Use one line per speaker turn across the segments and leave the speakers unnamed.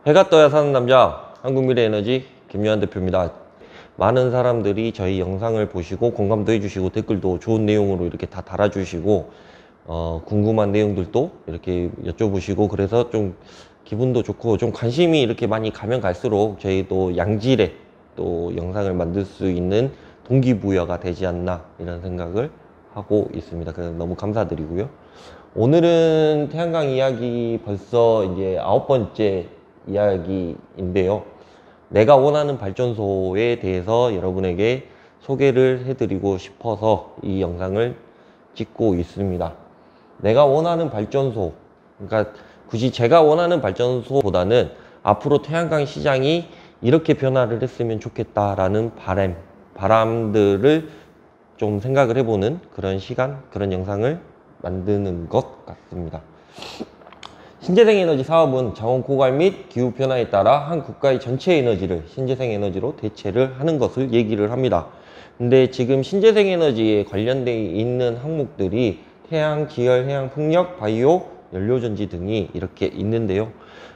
해가 떠야 사는 남자, 한국미래에너지 김요한 대표입니다. 많은 사람들이 저희 영상을 보시고 공감도 해주시고 댓글도 좋은 내용으로 이렇게 다 달아주시고 궁금한 내용들도 이렇게 여쭤보시고 그래서 좀 기분도 좋고 좀 관심이 이렇게 많이 가면 갈수록 저희도 양질의 또 영상을 만들 수 있는 동기부여가 되지 않나 이런 생각을 하고 있습니다. 그래서 너무 감사드리고요. 오늘은 태양광 이야기 벌써 이제 9번째 이야기인데요. 내가 원하는 발전소에 대해서 여러분에게 소개를 해드리고 싶어서 이 영상을 찍고 있습니다. 내가 원하는 발전소, 그러니까 굳이 제가 원하는 발전소보다는 앞으로 태양광 시장이 이렇게 변화를 했으면 좋겠다라는 바람들을 좀 생각을 해보는 그런 시간, 그런 영상을 만드는 것 같습니다. 신재생에너지 사업은 자원 고갈 및 기후변화에 따라 한 국가의 전체 에너지를 신재생에너지로 대체를 하는 것을 얘기를 합니다. 근데 지금 신재생에너지에 관련되어 있는 항목들이 태양, 지열, 해양, 풍력, 바이오, 연료전지 등이 이렇게 있는데요.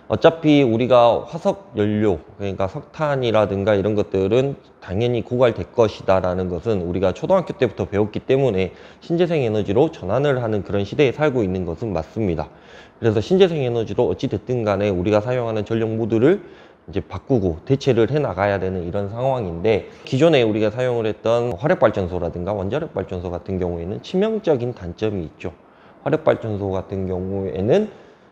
어차피 우리가 화석 연료, 그러니까 석탄이라든가 이런 것들은 당연히 고갈될 것이다 라는 것은 우리가 초등학교 때부터 배웠기 때문에 신재생 에너지로 전환을 하는 그런 시대에 살고 있는 것은 맞습니다. 그래서 신재생 에너지로 어찌됐든 간에 우리가 사용하는 전력 모드를 이제 바꾸고 대체를 해 나가야 되는 이런 상황인데, 기존에 우리가 사용을 했던 화력발전소라든가 원자력발전소 같은 경우에는 치명적인 단점이 있죠. 화력발전소 같은 경우에는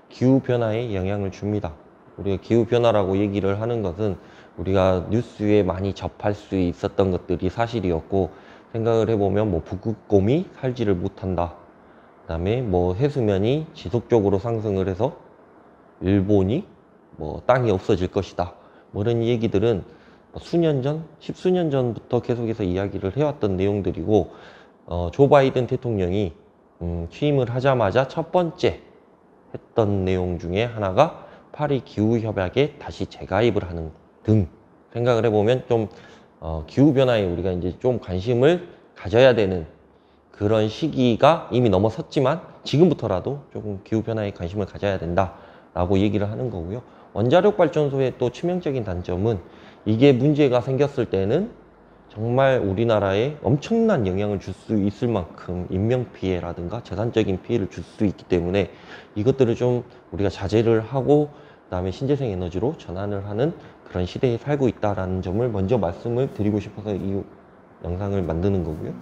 기후변화에 영향을 줍니다. 우리가 기후변화라고 얘기를 하는 것은 우리가 뉴스에 많이 접할 수 있었던 것들이 사실이었고, 생각을 해보면 뭐 북극곰이 살지를 못한다, 그 다음에 뭐 해수면이 지속적으로 상승을 해서 일본이 뭐 땅이 없어질 것이다, 뭐 이런 얘기들은 수년 전, 십수년 전부터 계속해서 이야기를 해왔던 내용들이고, 조 바이든 대통령이 취임을 하자마자 첫 번째 했던 내용 중에 하나가 파리 기후협약에 다시 재가입을 하는 등, 생각을 해보면 좀 기후변화에 우리가 이제 좀 관심을 가져야 되는 그런 시기가 이미 넘어섰지만 지금부터라도 조금 기후변화에 관심을 가져야 된다라고 얘기를 하는 거고요. 원자력 발전소의 또 치명적인 단점은 이게 문제가 생겼을 때는 정말 우리나라에 엄청난 영향을 줄 수 있을 만큼 인명피해라든가 재산적인 피해를 줄 수 있기 때문에 이것들을 좀 우리가 자제를 하고 그다음에 신재생 에너지로 전환을 하는 그런 시대에 살고 있다는 점을 먼저 말씀을 드리고 싶어서 이 영상을 만드는 거고요.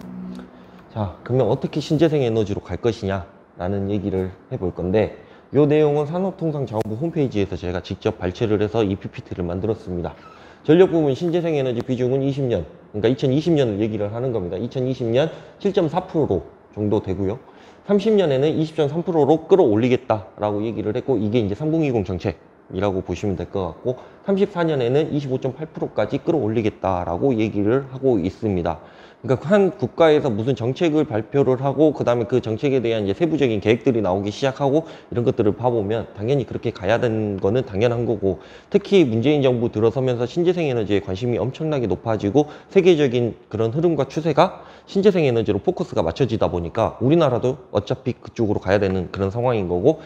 자, 그러면 어떻게 신재생 에너지로 갈 것이냐 라는 얘기를 해볼 건데, 이 내용은 산업통상자원부 홈페이지에서 제가 직접 발췌를 해서 이 PPT를 만들었습니다. 전력 부문 신재생 에너지 비중은 20년, 그러니까 2020년을 얘기를 하는 겁니다. 2020년 7.4% 정도 되고요. 30년에는 20.3%로 끌어올리겠다라고 얘기를 했고, 이게 이제 3020 정책이라고 보시면 될 것 같고, 34년에는 25.8%까지 끌어올리겠다라고 얘기를 하고 있습니다. 그러니까 한 국가에서 무슨 정책을 발표를 하고 그 다음에 그 정책에 대한 이제 세부적인 계획들이 나오기 시작하고 이런 것들을 봐보면 당연히 그렇게 가야 되는 거는 당연한 거고, 특히 문재인 정부 들어서면서 신재생 에너지에 관심이 엄청나게 높아지고 세계적인 그런 흐름과 추세가 신재생 에너지로 포커스가 맞춰지다 보니까 우리나라도 어차피 그쪽으로 가야 되는 그런 상황인 거고,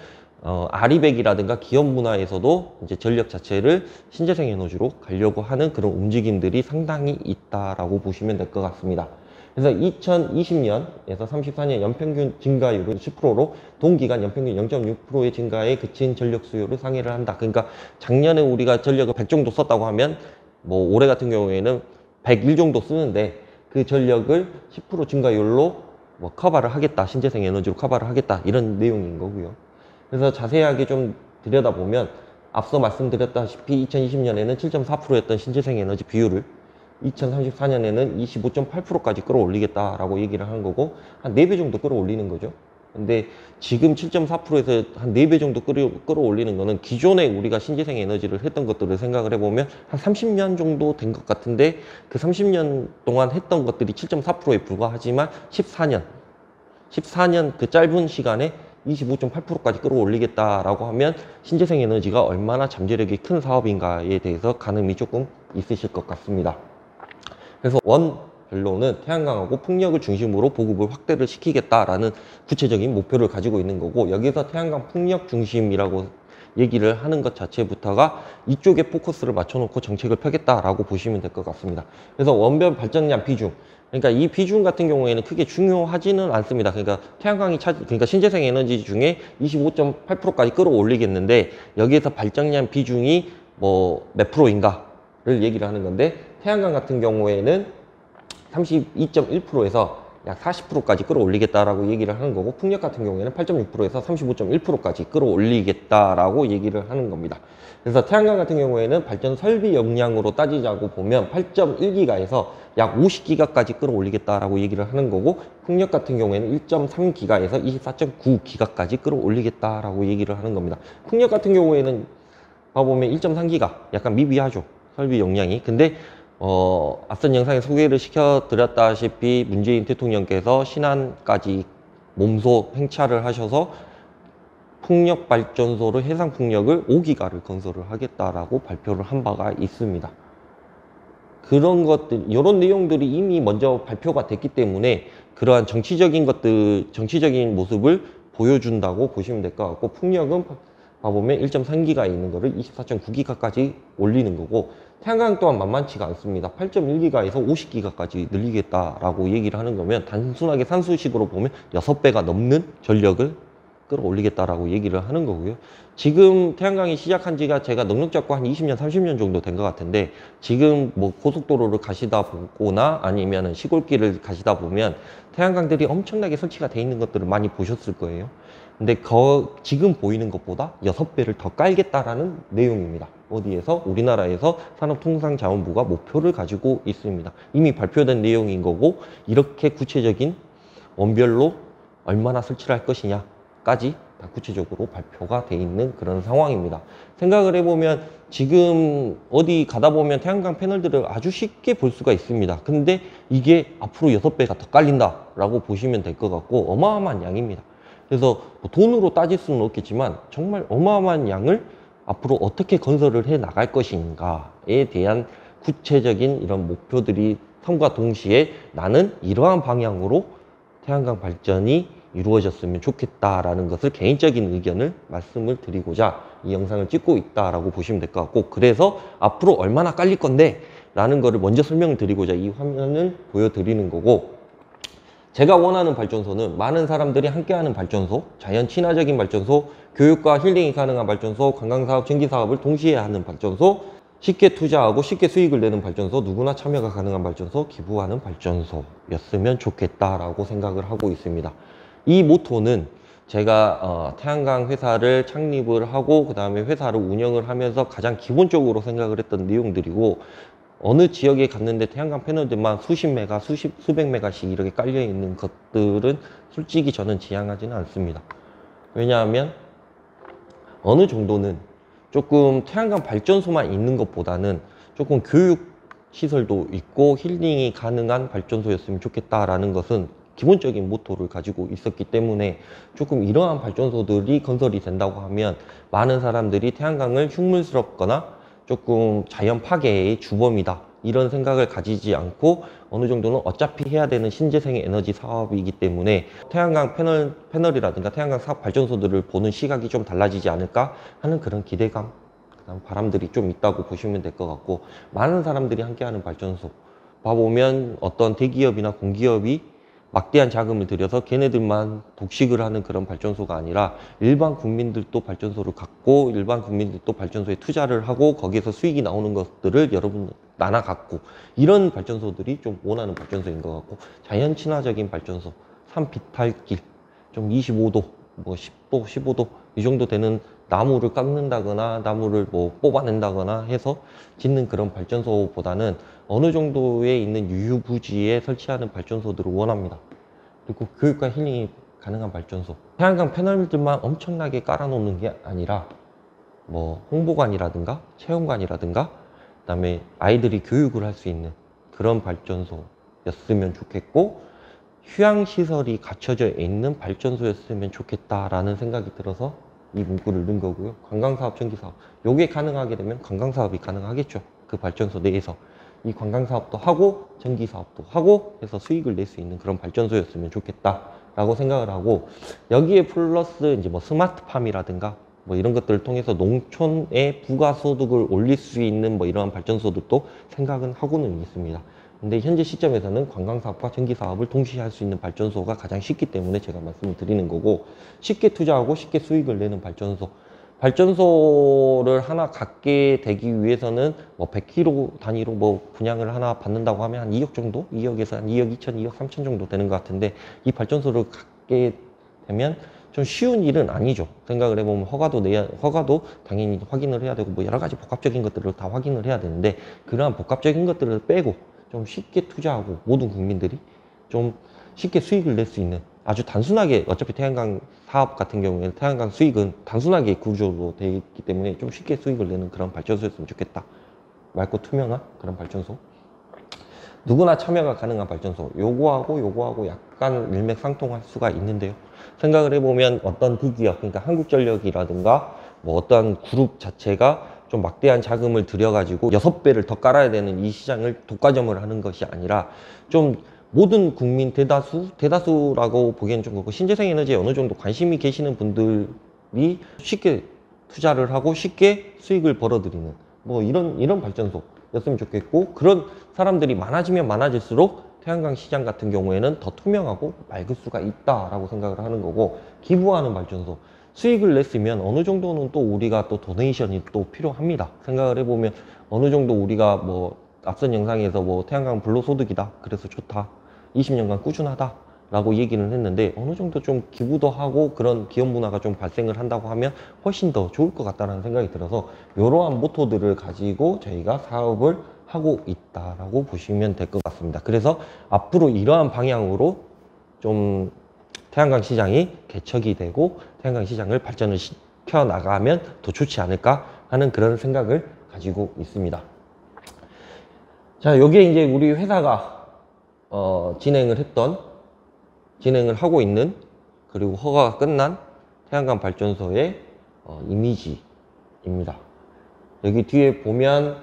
아리백이라든가 기업 문화에서도 이제 전력 자체를 신재생 에너지로 가려고 하는 그런 움직임들이 상당히 있다라고 보시면 될 것 같습니다. 그래서 2020년에서 34년 연평균 증가율은 10%로 동기간 연평균 0.6%의 증가에 그친 전력 수요를 상회를 한다. 그러니까 작년에 우리가 전력을 100 정도 썼다고 하면 뭐 올해 같은 경우에는 101 정도 쓰는데 그 전력을 10% 증가율로 뭐 커버를 하겠다, 신재생 에너지로 커버를 하겠다, 이런 내용인 거고요. 그래서 자세하게 좀 들여다보면 앞서 말씀드렸다시피 2020년에는 7.4%였던 신재생 에너지 비율을 2034년에는 25.8%까지 끌어올리겠다라고 얘기를 하는 거고, 한 4배 정도 끌어올리는 거죠. 근데 지금 7.4%에서 한 4배 정도 끌어올리는 거는 기존에 우리가 신재생 에너지를 했던 것들을 생각을 해보면 한 30년 정도 된 것 같은데, 그 30년 동안 했던 것들이 7.4%에 불과하지만 14년 그 짧은 시간에 25.8%까지 끌어올리겠다라고 하면 신재생 에너지가 얼마나 잠재력이 큰 사업인가에 대해서 가늠이 조금 있으실 것 같습니다. 그래서 원별로는 태양광하고 풍력을 중심으로 보급을 확대를 시키겠다라는 구체적인 목표를 가지고 있는 거고, 여기서 태양광 풍력 중심이라고 얘기를 하는 것 자체부터가 이쪽에 포커스를 맞춰놓고 정책을 펴겠다라고 보시면 될 것 같습니다. 그래서 원별 발전량 비중, 그러니까 이 비중 같은 경우에는 크게 중요하지는 않습니다. 그러니까 태양광이 그러니까 신재생 에너지 중에 25.8%까지 끌어올리겠는데 여기에서 발전량 비중이 뭐 몇 프로인가를 얘기를 하는 건데, 태양광 같은 경우에는 32.1%에서 약 40%까지 끌어올리겠다라고 얘기를 하는 거고, 풍력 같은 경우에는 8.6%에서 35.1%까지 끌어올리겠다라고 얘기를 하는 겁니다. 그래서 태양광 같은 경우에는 발전 설비 용량으로 따지자고 보면 8.1기가에서 약 50기가까지 끌어올리겠다라고 얘기를 하는 거고, 풍력 같은 경우에는 1.3기가에서 24.9기가까지 끌어올리겠다라고 얘기를 하는 겁니다. 풍력 같은 경우에는 봐보면 1.3기가 약간 미비하죠, 설비 용량이. 근데 앞선 영상에 소개를 시켜드렸다시피 문재인 대통령께서 신안까지 몸소 팽차를 하셔서 풍력발전소를, 해상풍력을 5기가를 건설을 하겠다라고 발표를 한 바가 있습니다. 그런 것들, 이런 내용들이 이미 먼저 발표가 됐기 때문에 그러한 정치적인 것들, 정치적인 모습을 보여준다고 보시면 될 것 같고, 풍력은 봐보면 1.3기가에 있는 거를 24.9기가까지 올리는 거고, 태양광 또한 만만치가 않습니다. 8.1기가에서 50기가까지 늘리겠다라고 얘기를 하는 거면 단순하게 산수식으로 보면 6배가 넘는 전력을 끌어올리겠다라고 얘기를 하는 거고요. 지금 태양광이 시작한 지가 제가 넉넉 잡고 한 20년, 30년 정도 된 것 같은데, 지금 뭐 고속도로를 가시다 보거나 아니면 시골길을 가시다 보면 태양광들이 엄청나게 설치가 돼 있는 것들을 많이 보셨을 거예요. 근데 지금 보이는 것보다 6배를 더 깔겠다라는 내용입니다. 어디에서? 우리나라에서 산업통상자원부가 목표를 가지고 있습니다. 이미 발표된 내용인 거고, 이렇게 구체적인 원별로 얼마나 설치를 할 것이냐까지 다 구체적으로 발표가 돼 있는 그런 상황입니다. 생각을 해보면 지금 어디 가다 보면 태양광 패널들을 아주 쉽게 볼 수가 있습니다. 근데 이게 앞으로 6배가 더 깔린다라고 보시면 될 것 같고, 어마어마한 양입니다. 그래서 뭐 돈으로 따질 수는 없겠지만 정말 어마어마한 양을 앞으로 어떻게 건설을 해 나갈 것인가에 대한 구체적인 이런 목표들이 섬과 동시에 나는 이러한 방향으로 태양광 발전이 이루어졌으면 좋겠다라는 것을 개인적인 의견을 말씀을 드리고자 이 영상을 찍고 있다라고 보시면 될 것 같고, 그래서 앞으로 얼마나 깔릴 건데 라는 거를 먼저 설명을 드리고자 이 화면을 보여드리는 거고, 제가 원하는 발전소는 많은 사람들이 함께하는 발전소, 자연 친화적인 발전소, 교육과 힐링이 가능한 발전소, 관광사업, 전기사업을 동시에 하는 발전소, 쉽게 투자하고 쉽게 수익을 내는 발전소, 누구나 참여가 가능한 발전소, 기부하는 발전소였으면 좋겠다라고 생각을 하고 있습니다. 이 모토는 제가 태양광 회사를 창립을 하고 그 다음에 회사를 운영을 하면서 가장 기본적으로 생각을 했던 내용들이고, 어느 지역에 갔는데 태양광 패널들만 수십 메가, 수백 메가씩 이렇게 깔려 있는 것들은 솔직히 저는 지향하지는 않습니다. 왜냐하면 어느 정도는 조금 태양광 발전소만 있는 것보다는 조금 교육 시설도 있고 힐링이 가능한 발전소였으면 좋겠다라는 것은 기본적인 모토를 가지고 있었기 때문에, 조금 이러한 발전소들이 건설이 된다고 하면 많은 사람들이 태양광을 흉물스럽거나 조금 자연 파괴의 주범이다 이런 생각을 가지지 않고, 어느 정도는 어차피 해야 되는 신재생 에너지 사업이기 때문에 태양광 패널이라든가 태양광 사업 발전소들을 보는 시각이 좀 달라지지 않을까 하는 그런 기대감, 그다음 바람들이 좀 있다고 보시면 될 것 같고, 많은 사람들이 함께하는 발전소 봐보면 어떤 대기업이나 공기업이 막대한 자금을 들여서 걔네들만 독식을 하는 그런 발전소가 아니라 일반 국민들도 발전소를 갖고 일반 국민들도 발전소에 투자를 하고 거기에서 수익이 나오는 것들을 여러분 나눠 갖고, 이런 발전소들이 좀 원하는 발전소인 것 같고, 자연 친화적인 발전소, 산 비탈길, 좀 25도, 뭐 10도, 15도 이 정도 되는 나무를 깎는다거나 나무를 뭐 뽑아낸다거나 해서 짓는 그런 발전소보다는 어느 정도에 있는 유유부지에 설치하는 발전소들을 원합니다. 그리고 교육과 힐링이 가능한 발전소, 태양광 패널들만 엄청나게 깔아놓는 게 아니라 뭐 홍보관이라든가 체험관이라든가 그다음에 아이들이 교육을 할 수 있는 그런 발전소였으면 좋겠고, 휴양시설이 갖춰져 있는 발전소였으면 좋겠다라는 생각이 들어서 이 문구를 넣은 거고요. 관광사업, 전기사업, 요게 가능하게 되면 관광사업이 가능하겠죠. 그 발전소 내에서 이 관광사업도 하고 전기사업도 하고 해서 수익을 낼 수 있는 그런 발전소였으면 좋겠다라고 생각을 하고, 여기에 플러스 이제 뭐 스마트팜이라든가 뭐 이런 것들을 통해서 농촌의 부가소득을 올릴 수 있는 뭐 이러한 발전소들도 생각은 하고는 있습니다. 근데 현재 시점에서는 관광사업과 전기사업을 동시에 할 수 있는 발전소가 가장 쉽기 때문에 제가 말씀을 드리는 거고, 쉽게 투자하고 쉽게 수익을 내는 발전소를 하나 갖게 되기 위해서는 뭐 100kg 단위로 뭐 분양을 하나 받는다고 하면 한 2억 정도? 2억에서 한 2억 2천, 2억 3천 정도 되는 것 같은데, 이 발전소를 갖게 되면 좀 쉬운 일은 아니죠. 생각을 해보면 허가도 당연히 확인을 해야 되고 뭐 여러 가지 복합적인 것들을 다 확인을 해야 되는데, 그러한 복합적인 것들을 빼고 좀 쉽게 투자하고 모든 국민들이 좀 쉽게 수익을 낼 수 있는, 아주 단순하게, 어차피 태양광 사업 같은 경우에는 태양광 수익은 단순하게 구조로 되어 있기 때문에 좀 쉽게 수익을 내는 그런 발전소였으면 좋겠다. 맑고 투명한 그런 발전소, 누구나 참여가 가능한 발전소, 요거하고 약간 일맥상통할 수가 있는데요. 생각을 해보면 어떤 대기업, 그러니까 한국전력이라든가 뭐 어떠한 그룹 자체가 좀 막대한 자금을 들여가지고 6배를 더 깔아야 되는 이 시장을 독과점을 하는 것이 아니라, 좀 모든 국민 대다수라고 보기엔 좀 그렇고, 신재생 에너지에 어느 정도 관심이 계시는 분들이 쉽게 투자를 하고 쉽게 수익을 벌어들이는 뭐 이런 발전소였으면 좋겠고, 그런 사람들이 많아지면 많아질수록 태양광 시장 같은 경우에는 더 투명하고 맑을 수가 있다라고 생각을 하는 거고, 기부하는 발전소, 수익을 냈으면 어느 정도는 또 우리가 또 도네이션이 또 필요합니다. 생각을 해보면 어느 정도 우리가 뭐 앞선 영상에서 뭐 태양광 불로소득이다, 그래서 좋다, 20년간 꾸준하다 라고 얘기는 했는데, 어느 정도 좀 기부도 하고 그런 기업 문화가 좀 발생을 한다고 하면 훨씬 더 좋을 것 같다는 생각이 들어서, 이러한 모토들을 가지고 저희가 사업을 하고 있다라고 보시면 될 것 같습니다. 그래서 앞으로 이러한 방향으로 좀 태양광 시장이 개척이 되고 태양광 시장을 발전을 시켜 나가면 더 좋지 않을까 하는 그런 생각을 가지고 있습니다. 자, 여기에 이제 우리 회사가 진행을 하고 있는, 그리고 허가가 끝난 태양광 발전소의 이미지입니다. 여기 뒤에 보면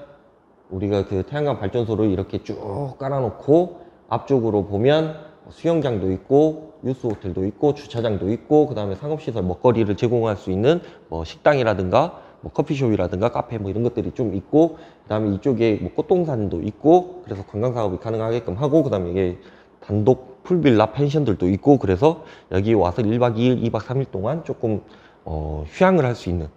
우리가 그 태양광 발전소를 이렇게 쭉 깔아놓고, 앞쪽으로 보면 수영장도 있고 유스 호텔도 있고 주차장도 있고, 그 다음에 상업시설 먹거리를 제공할 수 있는 뭐 식당이라든가 뭐 커피숍이라든가 카페 뭐 이런 것들이 좀 있고, 그 다음에 이쪽에 뭐 꽃동산도 있고, 그래서 관광사업이 가능하게끔 하고, 그 다음에 이게 단독 풀빌라 펜션들도 있고, 그래서 여기 와서 1박 2일, 2박 3일 동안 조금 휴양을 할 수 있는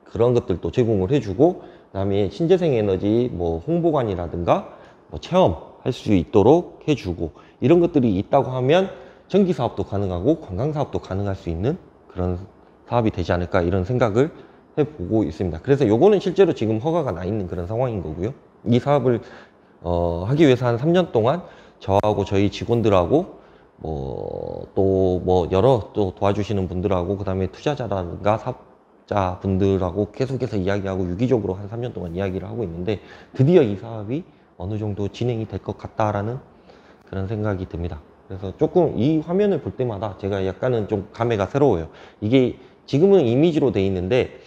그런 것들도 제공을 해주고, 그 다음에 신재생 에너지 뭐 홍보관이라든가 뭐 체험할 수 있도록 해주고, 이런 것들이 있다고 하면 전기 사업도 가능하고 관광 사업도 가능할 수 있는 그런 사업이 되지 않을까, 이런 생각을 해보고 있습니다. 그래서 요거는 실제로 지금 허가가 나 있는 그런 상황인 거고요. 이 사업을 하기 위해서 한 3년 동안 저하고 저희 직원들하고 또 여러 또 도와주시는 분들하고, 그 다음에 투자자라든가 사업자 분들하고 계속해서 이야기하고 유기적으로 한 3년 동안 이야기를 하고 있는데, 드디어 이 사업이 어느 정도 진행이 될 것 같다라는 그런 생각이 듭니다. 그래서 조금 이 화면을 볼 때마다 제가 약간은 좀 감회가 새로워요. 이게 지금은 이미지로 돼 있는데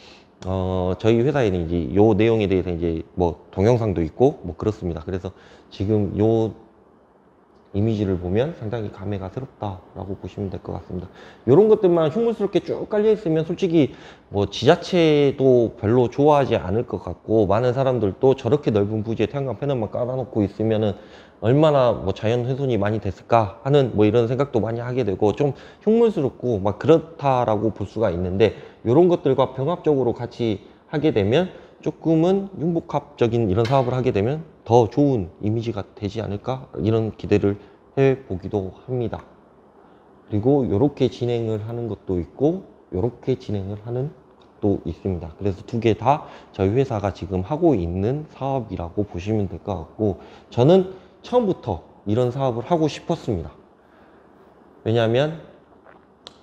저희 회사에는 이제 요 내용에 대해서 이제 뭐 동영상도 있고 뭐 그렇습니다. 그래서 지금 요 이미지를 보면 상당히 감회가 새롭다라고 보시면 될 것 같습니다. 이런 것들만 흉물스럽게 쭉 깔려 있으면 솔직히 뭐 지자체도 별로 좋아하지 않을 것 같고, 많은 사람들도 저렇게 넓은 부지에 태양광 패널만 깔아놓고 있으면은 얼마나 뭐 자연 훼손이 많이 됐을까 하는 뭐 이런 생각도 많이 하게 되고, 좀 흉물스럽고 막 그렇다라고 볼 수가 있는데, 이런 것들과 병합적으로 같이 하게 되면 조금은 융복합적인 이런 사업을 하게 되면 더 좋은 이미지가 되지 않을까, 이런 기대를 해보기도 합니다. 그리고 이렇게 진행을 하는 것도 있고 이렇게 진행을 하는 것도 있습니다. 그래서 두 개 다 저희 회사가 지금 하고 있는 사업이라고 보시면 될 것 같고, 저는 처음부터 이런 사업을 하고 싶었습니다. 왜냐하면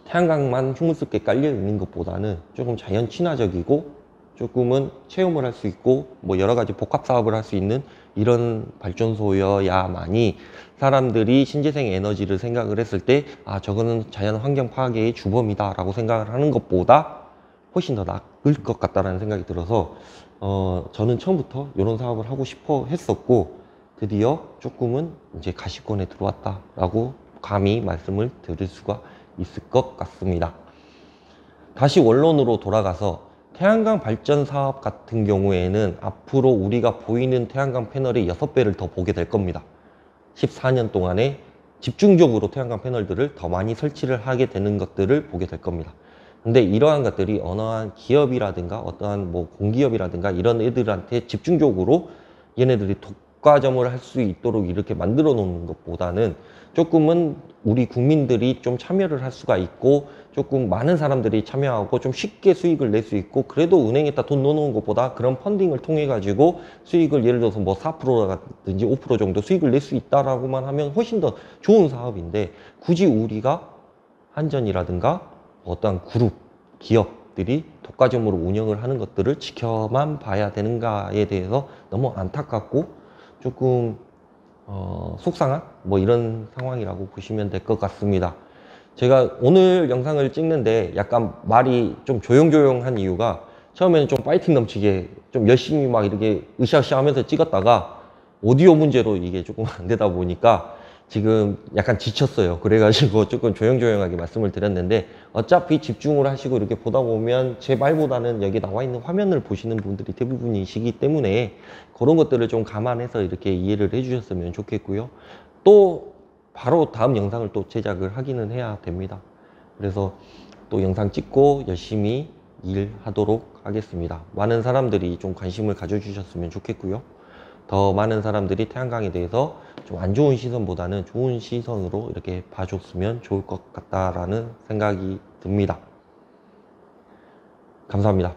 태양광만 흉물스럽게 깔려 있는 것보다는 조금 자연 친화적이고 조금은 체험을 할 수 있고 뭐 여러 가지 복합 사업을 할 수 있는 이런 발전소여야만이 사람들이 신재생 에너지를 생각을 했을 때, 아, 저거는 자연 환경 파괴의 주범이다 라고 생각을 하는 것보다 훨씬 더 나을 것 같다라는 생각이 들어서 저는 처음부터 이런 사업을 하고 싶어 했었고, 드디어 조금은 이제 가시권에 들어왔다라고 감히 말씀을 드릴 수가 있을 것 같습니다. 다시 원론으로 돌아가서 태양광 발전 사업 같은 경우에는 앞으로 우리가 보이는 태양광 패널의 6배를 더 보게 될 겁니다. 14년 동안에 집중적으로 태양광 패널들을 더 많이 설치를 하게 되는 것들을 보게 될 겁니다. 근데 이러한 것들이 어느 한 기업이라든가 어떠한 뭐 공기업이라든가 이런 애들한테 집중적으로 얘네들이 독과점을 할 수 있도록 이렇게 만들어 놓는 것보다는 조금은 우리 국민들이 좀 참여를 할 수가 있고 조금 많은 사람들이 참여하고 좀 쉽게 수익을 낼 수 있고, 그래도 은행에다 돈 넣어놓은 것보다 그런 펀딩을 통해 가지고 수익을 예를 들어서 뭐 4%라든지 5% 정도 수익을 낼 수 있다라고만 하면 훨씬 더 좋은 사업인데, 굳이 우리가 한전이라든가 어떠한 그룹 기업들이 독과점으로 운영을 하는 것들을 지켜만 봐야 되는가에 대해서 너무 안타깝고 조금 속상한 뭐 이런 상황이라고 보시면 될 것 같습니다. 제가 오늘 영상을 찍는데 약간 말이 좀 조용조용한 이유가, 처음에는 좀 파이팅 넘치게 좀 열심히 막 이렇게 으쌰으쌰 하면서 찍었다가 오디오 문제로 이게 조금 안 되다 보니까 지금 약간 지쳤어요. 그래가지고 조금 조용조용하게 말씀을 드렸는데, 어차피 집중을 하시고 이렇게 보다 보면 제 말보다는 여기 나와 있는 화면을 보시는 분들이 대부분이시기 때문에 그런 것들을 좀 감안해서 이렇게 이해를 해주셨으면 좋겠고요. 또 바로 다음 영상을 또 제작을 하기는 해야 됩니다. 그래서 또 영상 찍고 열심히 일하도록 하겠습니다. 많은 사람들이 좀 관심을 가져주셨으면 좋겠고요. 더 많은 사람들이 태양광에 대해서 좀 안 좋은 시선보다는 좋은 시선으로 이렇게 봐줬으면 좋을 것 같다라는 생각이 듭니다. 감사합니다.